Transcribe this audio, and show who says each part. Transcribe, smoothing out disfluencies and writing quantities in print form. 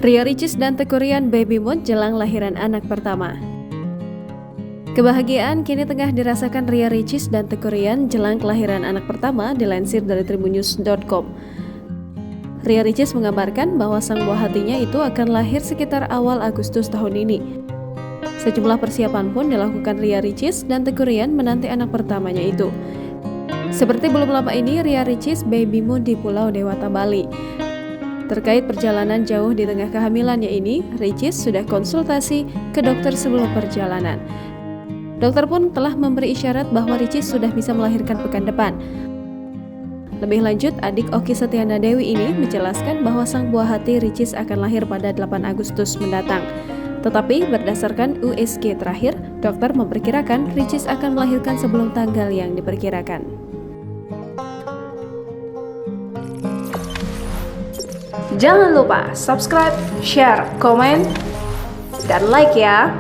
Speaker 1: Ria Ricis dan Teuku Ryan baby mood jelang lahiran anak pertama. Kebahagiaan kini tengah dirasakan Ria Ricis dan Teuku Ryan jelang kelahiran anak pertama, dilansir dari tribunnews.com. Ria Ricis mengabarkan bahwa sang buah hatinya itu akan lahir sekitar awal Agustus tahun ini. Sejumlah persiapan pun dilakukan Ria Ricis dan Teuku Ryan menanti anak pertamanya itu. Seperti belum lama ini, Ria Ricis baby mood di Pulau Dewata, Bali. Terkait perjalanan jauh di tengah kehamilannya ini, Ricis sudah konsultasi ke dokter sebelum perjalanan. Dokter pun telah memberi isyarat bahwa Ricis sudah bisa melahirkan pekan depan. Lebih lanjut, adik Okky Setiana Dewi ini menjelaskan bahwa sang buah hati Ricis akan lahir pada 8 Agustus mendatang. Tetapi berdasarkan USG terakhir, dokter memperkirakan Ricis akan melahirkan sebelum tanggal yang diperkirakan.
Speaker 2: Jangan lupa subscribe, share, komen, dan like ya!